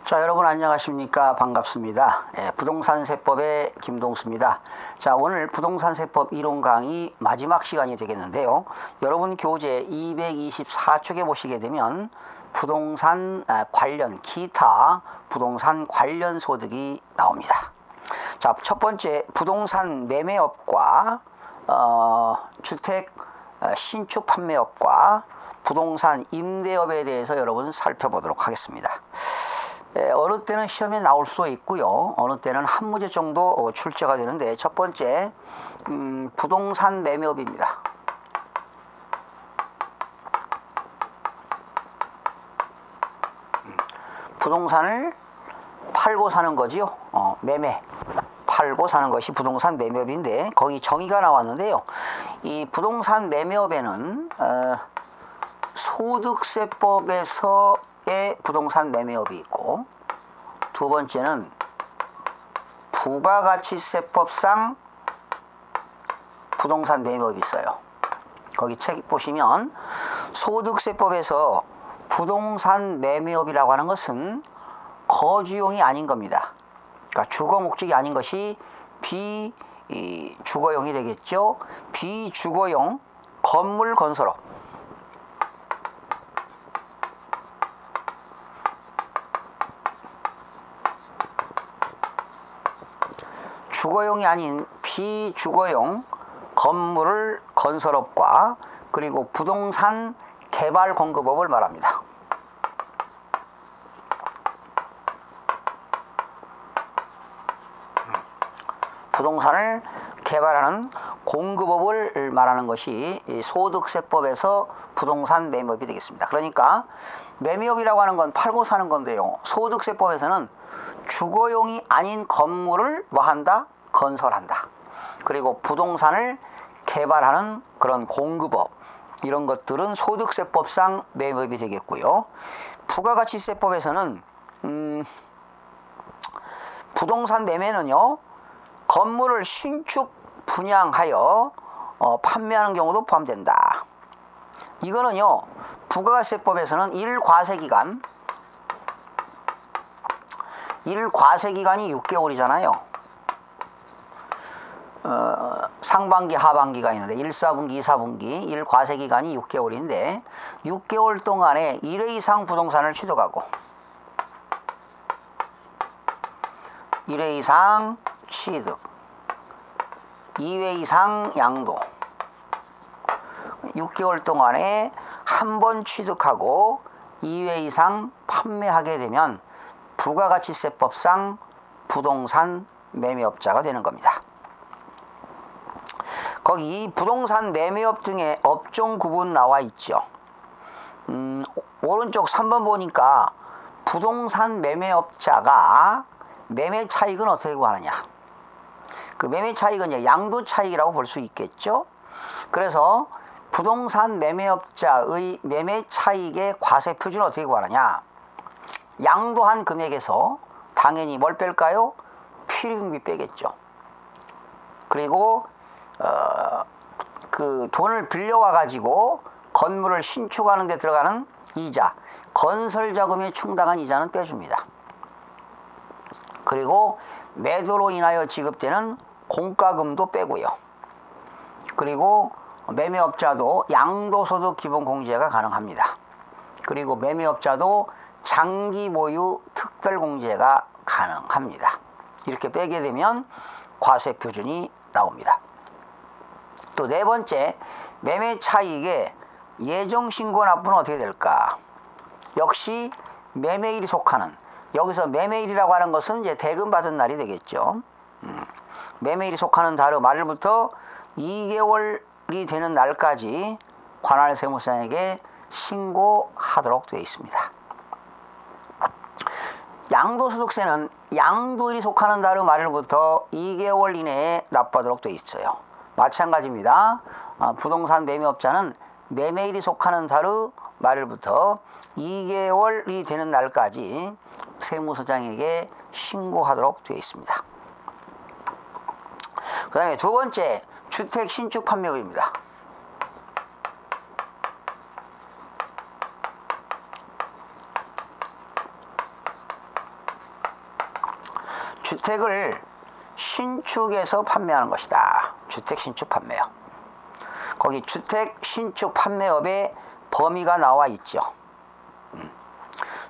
자, 여러분 안녕하십니까? 반갑습니다. 부동산 세법의 김동수입니다. 자, 오늘 부동산 세법 이론 강의 마지막 시간이 되겠는데요. 여러분 교재 224쪽에 보시게 되면 부동산 관련 기타 부동산 관련 소득이 나옵니다. 자, 첫 번째 부동산 매매업과 주택 신축 판매업과 부동산 임대업에 대해서 여러분 살펴보도록 하겠습니다. 어느 때는 시험에 나올 수도 있고요. 어느 때는 한 문제 정도 출제가 되는데, 첫 번째 부동산 매매업입니다. 부동산을 팔고 사는 거지요. 매매. 팔고 사는 것이 부동산 매매업인데, 거기 정의가 나왔는데요. 이 부동산 매매업에는 소득세법에서의 부동산 매매업이 있고, 두 번째는 부가가치세법상 부동산 매매업이 있어요. 거기 책 보시면 소득세법에서 부동산 매매업이라고 하는 것은 거주용이 아닌 겁니다. 그러니까 주거 목적이 아닌 것이 비주거용이 되겠죠. 비주거용 건물 건설업. 주거용이 아닌 비주거용 건물을 건설업과 그리고 부동산 개발 공급업을 말합니다. 부동산을 개발하는 공급업을 말하는 것이 소득세법에서 부동산 매매업이 되겠습니다. 그러니까 매매업이라고 하는 건 팔고 사는 건데요. 소득세법에서는 주거용이 아닌 건물을 뭐한다? 건설한다. 그리고 부동산을 개발하는 그런 공급업, 이런 것들은 소득세법상 매매업이 되겠고요. 부가가치세법에서는 부동산 매매는요, 건물을 신축 분양하여 판매하는 경우도 포함된다. 이거는요, 부가가치세법에서는 일과세기간이 6개월이잖아요. 상반기, 하반기가 있는데 1사분기, 2사분기, 1과세기간이 6개월인데 6개월 동안에 1회 이상 부동산을 취득하고 1회 이상 취득, 2회 이상 양도, 6개월 동안에 한 번 취득하고 2회 이상 판매하게 되면 부가가치세법상 부동산 매매업자가 되는 겁니다. 거기 부동산 매매업 등의 업종 구분 나와 있죠. 오른쪽 3번 보니까 부동산 매매업자가 매매 차익은 어떻게 구하느냐. 그 매매 차익은 양도 차익이라고 볼 수 있겠죠. 그래서 부동산 매매업자의 매매 차익의 과세 표준은 어떻게 구하느냐. 양도한 금액에서 당연히 뭘 뺄까요? 필요금비 빼겠죠. 그리고 그 돈을 빌려와 가지고 건물을 신축하는 데 들어가는 이자, 건설 자금에 충당한 이자는 빼줍니다. 그리고 매도로 인하여 지급되는 공과금도 빼고요. 그리고 매매업자도 양도소득 기본공제가 가능합니다. 그리고 매매업자도 장기 보유 특별공제가 가능합니다. 이렇게 빼게 되면 과세 표준이 나옵니다. 또 네 번째, 매매 차익의 예정신고 납부는 어떻게 될까? 역시 매매일이 속하는, 여기서 매매일이라고 하는 것은 이제 대금 받은 날이 되겠죠. 매매일이 속하는 달의 말일부터 2개월이 되는 날까지 관할 세무서장에게 신고하도록 되어 있습니다. 양도소득세는 양도일이 속하는 달의 말일부터 2개월 이내에 납부하도록 되어 있어요. 마찬가지입니다. 부동산 매매업자는 매매일이 속하는 달의 말일부터 2개월이 되는 날까지 세무서장에게 신고하도록 되어 있습니다. 그 다음에 두 번째, 주택 신축 판매업입니다. 주택을 신축해서 판매하는 것이다. 주택 신축 판매업. 거기 주택 신축 판매업의 범위가 나와 있죠.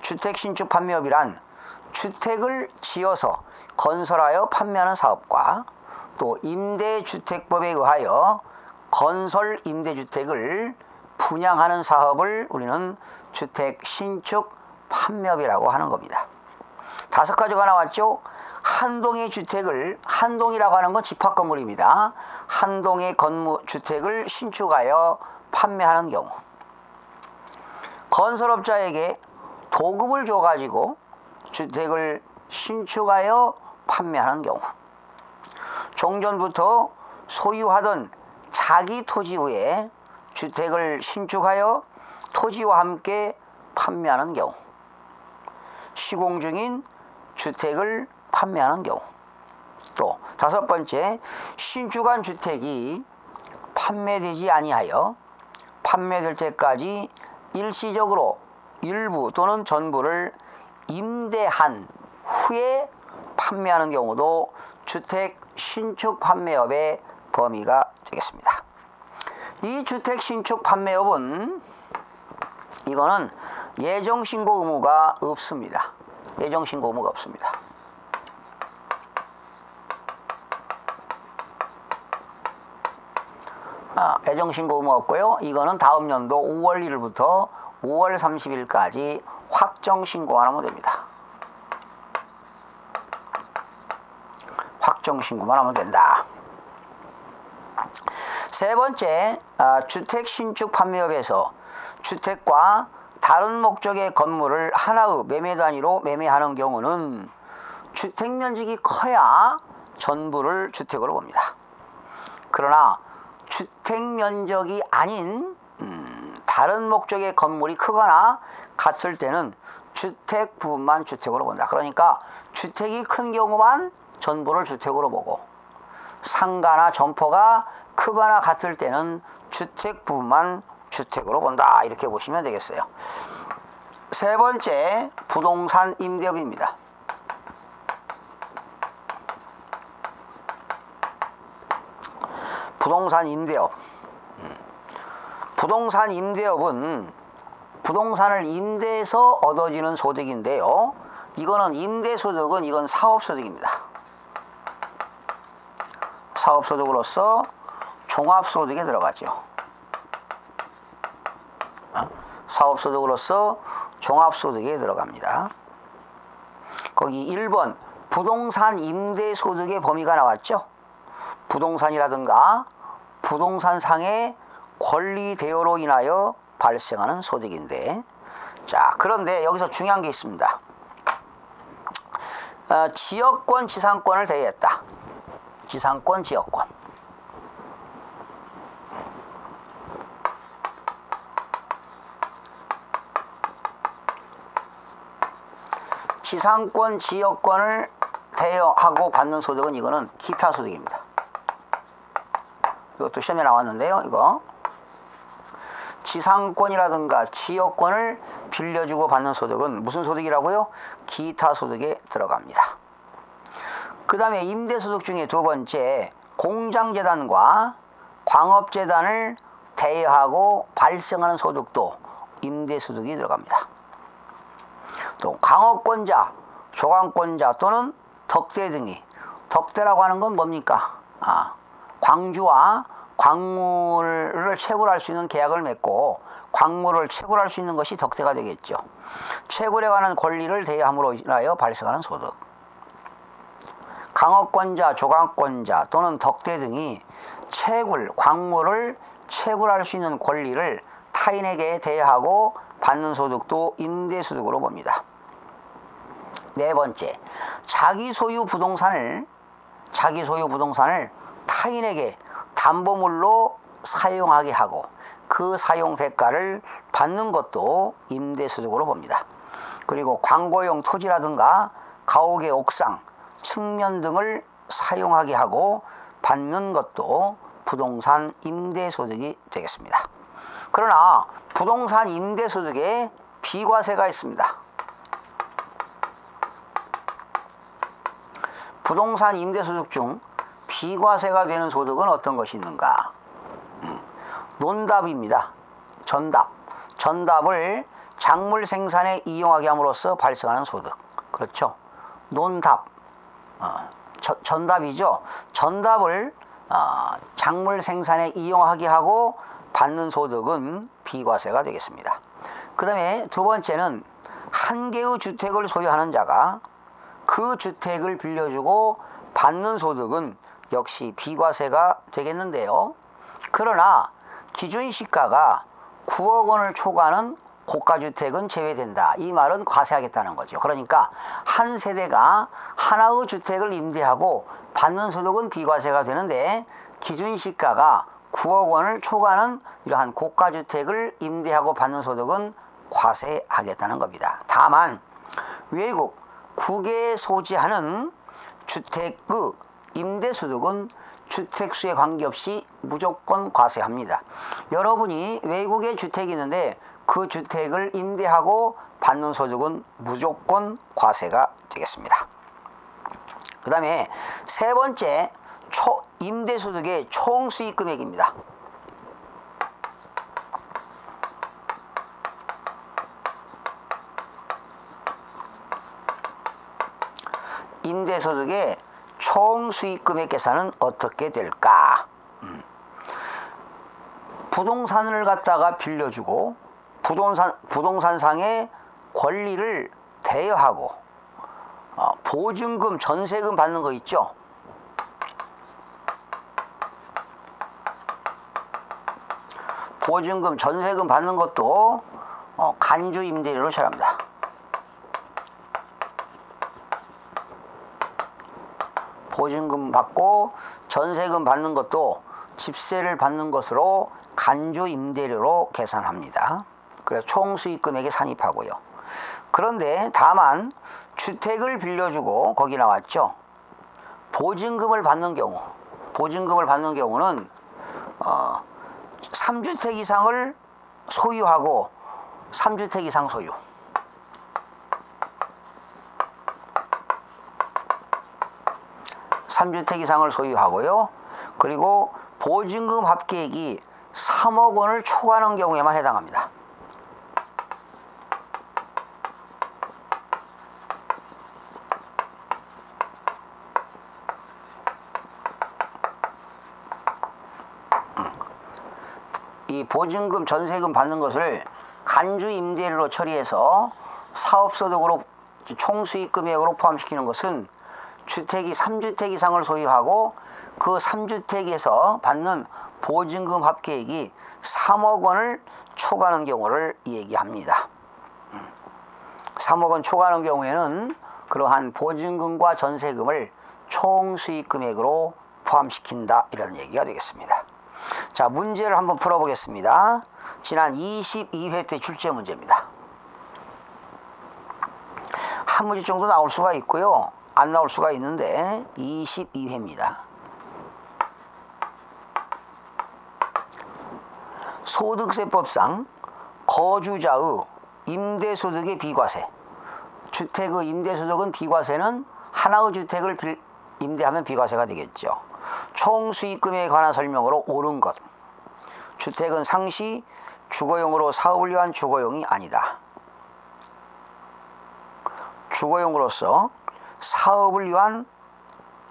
주택 신축 판매업이란 주택을 지어서 건설하여 판매하는 사업과 또 임대주택법에 의하여 건설 임대주택을 분양하는 사업을 우리는 주택 신축 판매업이라고 하는 겁니다. 5가지가 나왔죠. 한 동의 주택을, 한 동이라고 하는 건 집합 건물입니다. 한 동의 주택을 신축하여 판매하는 경우, 건설업자에게 도급을 줘가지고 주택을 신축하여 판매하는 경우, 종전부터 소유하던 자기 토지 위에 주택을 신축하여 토지와 함께 판매하는 경우, 시공 중인 주택을 판매하는 경우, 또 5번째, 신축한 주택이 판매되지 아니하여 판매될 때까지 일시적으로 일부 또는 전부를 임대한 후에 판매하는 경우도 주택 신축 판매업의 범위가 되겠습니다. 이 주택 신축 판매업은 이거는 예정신고 의무가 없습니다. 예정신고 의무가 없습니다. 예정신고 의무 없고요. 이거는 다음 연도 5월 1일부터 5월 30일까지 확정신고만 하면 됩니다. 확정신고만 하면 된다. 3번째, 주택 신축 판매업에서 주택과 다른 목적의 건물을 하나의 매매 단위로 매매하는 경우는 주택 면적이 커야 전부를 주택으로 봅니다. 그러나 주택 면적이 아닌 다른 목적의 건물이 크거나 같을 때는 주택 부분만 주택으로 본다. 그러니까 주택이 큰 경우만 전부를 주택으로 보고, 상가나 점포가 크거나 같을 때는 주택 부분만 주택으로 본다. 이렇게 보시면 되겠어요. 3번째, 부동산 임대업입니다. 부동산 임대업. 부동산 임대업은 부동산을 임대해서 얻어지는 소득인데요. 이거는 임대소득은 이건 사업소득입니다. 사업소득으로서 종합소득에 들어가죠. 사업소득으로서 종합소득에 들어갑니다. 거기 1번 부동산 임대소득의 범위가 나왔죠. 부동산이라든가 부동산상의 권리 대여로 인하여 발생하는 소득인데, 자, 그런데 여기서 중요한 게 있습니다. 지역권, 지상권을 대여했다. 지상권, 지역권. 지상권, 지역권을 대여하고 받는 소득은 이거는 기타 소득입니다. 이것도 시험에 나왔는데요. 이거 지상권이라든가 지역권을 빌려주고 받는 소득은 무슨 소득이라고요? 기타 소득에 들어갑니다. 그 다음에 임대소득 중에 2번째, 공장재단과 광업재단을 대여하고 발생하는 소득도 임대소득이 들어갑니다. 또 광업권자, 조강권자 또는 덕대 등이, 덕대라고 하는 건 뭡니까? 광주와 광물을 채굴할 수 있는 계약을 맺고 광물을 채굴할 수 있는 것이 덕대가 되겠죠. 채굴에 관한 권리를 대여함으로 인하여 발생하는 소득. 광업권자, 조강권자 또는 덕대 등이 광물을 채굴할 수 있는 권리를 타인에게 대여하고 받는 소득도 임대소득으로 봅니다. 4번째, 자기 소유 부동산을 타인에게 담보물로 사용하게 하고 그 사용 대가를 받는 것도 임대소득으로 봅니다. 그리고 광고용 토지라든가 가옥의 옥상, 측면 등을 사용하게 하고 받는 것도 부동산 임대소득이 되겠습니다. 그러나 부동산 임대소득에 비과세가 있습니다. 부동산 임대소득 중 비과세가 되는 소득은 어떤 것이 있는가? 논답입니다. 전답. 전답을 작물 생산에 이용하게 함으로써 발생하는 소득. 그렇죠. 논답. 전답이죠. 전답을 작물 생산에 이용하게 하고 받는 소득은 비과세가 되겠습니다. 그 다음에 두 번째는 한 개의 주택을 소유하는 자가 그 주택을 빌려주고 받는 소득은 역시 비과세가 되겠는데요. 그러나 기준시가가 9억 원을 초과하는 고가주택은 제외된다. 이 말은 과세하겠다는 거죠. 그러니까 한 세대가 하나의 주택을 임대하고 받는 소득은 비과세가 되는데 기준시가가 9억 원을 초과하는 이러한 고가주택을 임대하고 받는 소득은 과세하겠다는 겁니다. 다만 외국 국외에 소지하는 주택의 임대소득은 주택수에 관계없이 무조건 과세합니다. 여러분이 외국에 주택이 있는데 그 주택을 임대하고 받는 소득은 무조건 과세가 되겠습니다. 그 다음에 세 번째, 임대소득의 총수익 금액입니다. 임대소득의 총수익금액 계산은 어떻게 될까? 부동산을 갖다가 빌려주고 부동산상의 권리를 대여하고 보증금, 전세금 받는 거 있죠? 보증금, 전세금 받는 것도 간주 임대료로 처리합니다. 보증금 받고 전세금 받는 것도 집세를 받는 것으로 간주 임대료로 계산합니다. 그래서 총수익금액에 산입하고요. 그런데 다만 주택을 빌려주고 거기 나왔죠. 보증금을 받는 경우는 3주택 이상을 소유하고 3주택 이상 소유. (3주택) 이상을 소유하고요. 그리고 보증금 합계액이 3억 원을 초과하는 경우에만 해당합니다. 이 보증금, 전세금 받는 것을 간주 임대료로 처리해서 사업소득으로 총수익 금액으로 포함시키는 것은 주택이 3주택 이상을 소유하고 그 3주택에서 받는 보증금 합계액이 3억 원을 초과하는 경우를 얘기합니다. 3억 원 초과하는 경우에는 그러한 보증금과 전세금을 총수익 금액으로 포함시킨다, 이런 얘기가 되겠습니다. 자, 문제를 한번 풀어보겠습니다. 지난 22회 때 출제 문제입니다. 한 문제 정도 나올 수가 있고요, 안 나올 수가 있는데 22회입니다. 소득세법상 거주자의 임대소득의 비과세, 주택의 임대소득은 비과세는 하나의 주택을 임대하면 비과세가 되겠죠. 총수익금에 관한 설명으로 옳은 것. 주택은 상시 주거용으로 사업을 위한 주거용이 아니다. 주거용으로서 사업을 위한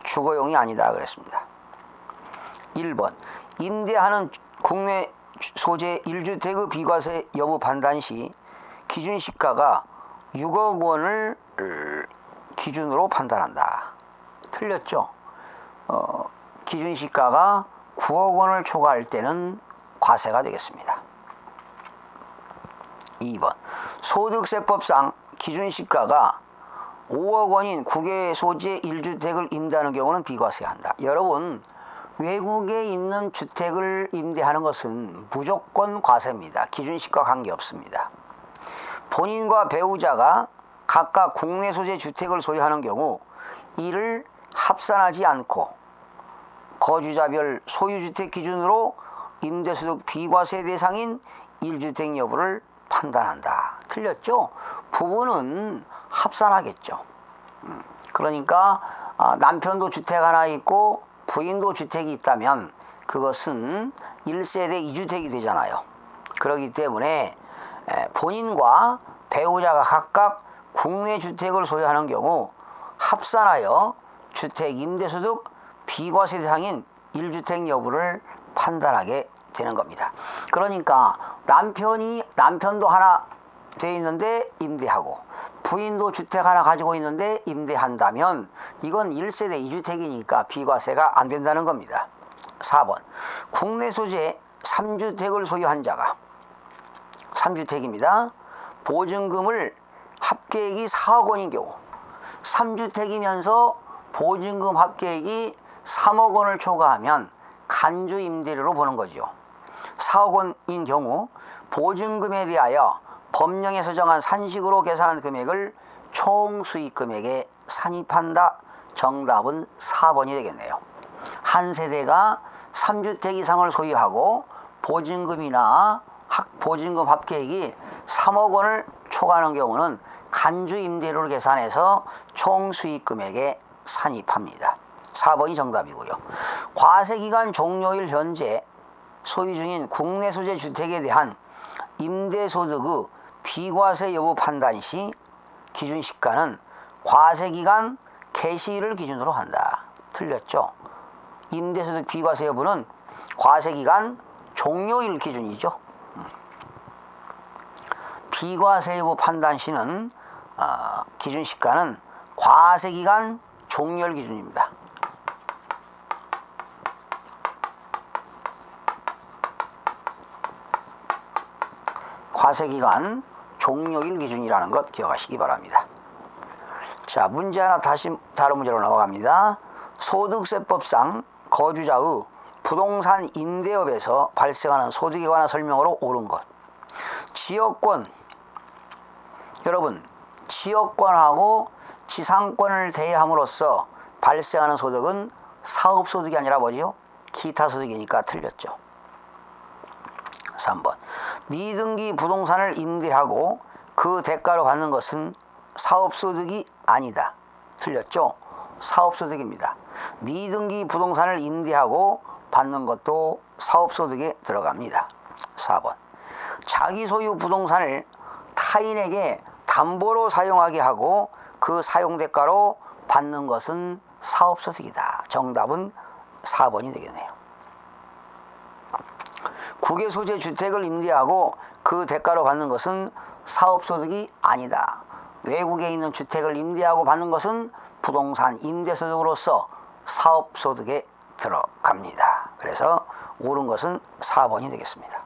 주거용이 아니다 그랬습니다. 1번 임대하는 국내 소재 1주택의 비과세 여부 판단 시 기준시가가 6억 원을 기준으로 판단한다. 틀렸죠? 기준시가가 9억 원을 초과할 때는 과세가 되겠습니다. 2번 소득세법상 기준시가가 5억 원인 국외 소재 1주택을 임대하는 경우는 비과세한다. 여러분, 외국에 있는 주택을 임대하는 것은 무조건 과세입니다. 기준시가 관계없습니다. 본인과 배우자가 각각 국내 소재 주택을 소유하는 경우 이를 합산하지 않고 거주자별 소유주택 기준으로 임대소득 비과세 대상인 1주택 여부를 판단한다. 틀렸죠? 부부는 합산하겠죠. 그러니까 남편도 주택 하나 있고 부인도 주택이 있다면 그것은 1세대 2주택이 되잖아요. 그렇기 때문에 본인과 배우자가 각각 국내 주택을 소유하는 경우 합산하여 주택 임대소득 비과세 대상인 1주택 여부를 판단하게 되는 겁니다. 그러니까 남편도 하나 돼 있는데 임대하고 부인도 주택 하나 가지고 있는데 임대한다면 이건 1세대 2주택이니까 비과세가 안 된다는 겁니다. 4번 국내 소재 3주택을 소유한 자가 3주택입니다. 보증금을 합계액이 4억 원인 경우 3주택이면서 보증금 합계액이 3억 원을 초과하면 간주 임대료로 보는 거죠. 4억 원인 경우 보증금에 대하여 법령에서 정한 산식으로 계산한 금액을 총 수익 금액에 산입한다. 정답은 4번이 되겠네요. 한 세대가 3주택 이상을 소유하고 보증금이나 보증금 합계액이 3억 원을 초과하는 경우는 간주 임대료를 계산해서 총 수익 금액에 산입합니다. 4번이 정답이고요. 과세기간 종료일 현재 소유 중인 국내 소재 주택에 대한 임대소득의 비과세 여부 판단 시 기준시가는 과세기간 개시일을 기준으로 한다. 틀렸죠? 임대소득 비과세 여부는 과세기간 종료일 기준이죠. 비과세 여부 판단 시는 기준시가는 과세기간 종료일 기준입니다. 과세기간 종료일 기준이라는 것 기억하시기 바랍니다. 자, 문제 하나 다시 다른 문제로 넘어갑니다. 소득세법상 거주자의 부동산 임대업에서 발생하는 소득에 관한 설명으로 옳은 것. 지역권, 여러분 지역권하고 지상권을 대여함으로써 발생하는 소득은 사업소득이 아니라 뭐지요? 기타소득이니까 틀렸죠. 3번 미등기 부동산을 임대하고 그 대가로 받는 것은 사업소득이 아니다. 틀렸죠? 사업소득입니다. 미등기 부동산을 임대하고 받는 것도 사업소득에 들어갑니다. 4번 자기 소유 부동산을 타인에게 담보로 사용하게 하고 그 사용 대가로 받는 것은 사업소득이다. 정답은 4번이 되겠네요. 국외 소재 주택을 임대하고 그 대가로 받는 것은 사업소득이 아니다. 외국에 있는 주택을 임대하고 받는 것은 부동산 임대소득으로서 사업소득에 들어갑니다. 그래서 옳은 것은 4번이 되겠습니다.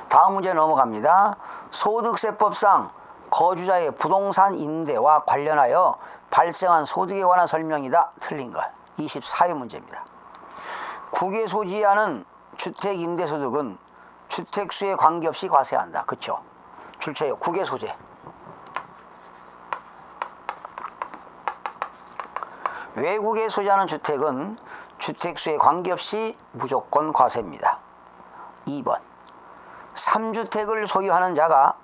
다음 문제 넘어갑니다. 소득세법상 거주자의 부동산 임대와 관련하여 발생한 소득에 관한 설명이다. 틀린 것. 24회 문제입니다. 국외 소지하는 주택 임대소득은 주택수에 관계없이 과세한다. 그렇죠? 출처요. 국외 소재. 외국에 소지하는 주택은 주택수에 관계없이 무조건 과세입니다. 2번 3주택을 소유하는 자가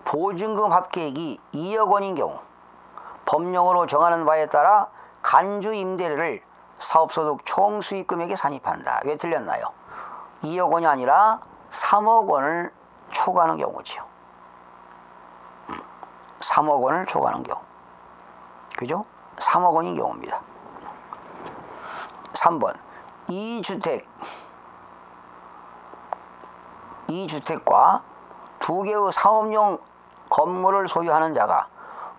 보증금 합계액이 2억 원인 경우 법령으로 정하는 바에 따라 간주 임대료를 사업소득 총수익금액에 산입한다. 왜 틀렸나요? 2억 원이 아니라 3억 원을 초과하는 경우지요. 3억 원을 초과하는 경우. 그죠? 3억 원인 경우입니다. 3번 2주택과 2개의 상업용 건물을 소유하는 자가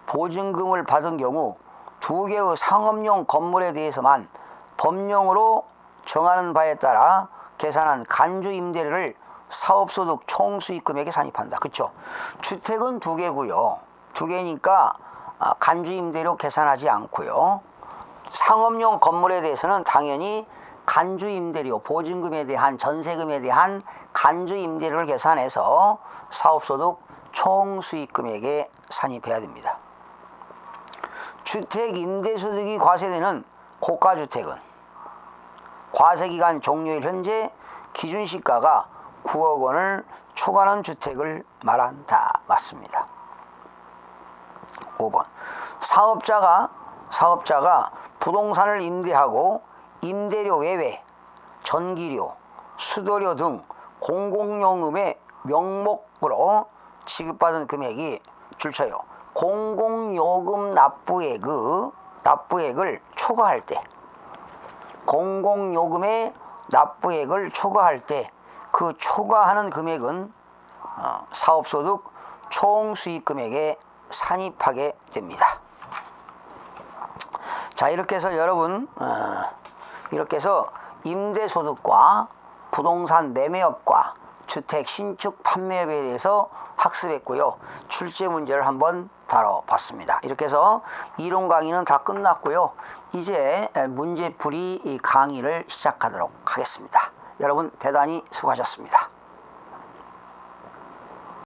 보증금을 받은 경우 2개의 상업용 건물에 대해서만 법령으로 정하는 바에 따라 계산한 간주 임대료를 사업소득 총수익금액에 산입한다. 그렇죠? 주택은 2개고요. 2개니까 간주 임대료 계산하지 않고요. 상업용 건물에 대해서는 당연히 간주 임대료, 보증금에 대한 전세금에 대한 간주 임대료를 계산해서 사업소득 총수익금액에 산입해야 됩니다. 주택 임대소득이 과세되는 고가주택은 과세기간 종료일 현재 기준시가가 9억 원을 초과하는 주택을 말한다. 맞습니다. 5번 사업자가 사업자가 부동산을 임대하고 임대료 외에 전기료, 수도료 등 공공요금의 명목으로 지급받은 금액이 줄쳐요. 공공요금 납부액을 초과할 때, 공공요금의 납부액을 초과할 때 그 초과하는 금액은 사업소득 총수익금액에 산입하게 됩니다. 자, 이렇게 해서 여러분 이렇게 해서 임대소득과 부동산 매매업과 주택 신축 판매업에 대해서 학습했고요. 출제 문제를 한번 다뤄봤습니다. 이렇게 해서 이론 강의는 다 끝났고요. 이제 문제풀이 강의를 시작하도록 하겠습니다. 여러분 대단히 수고하셨습니다.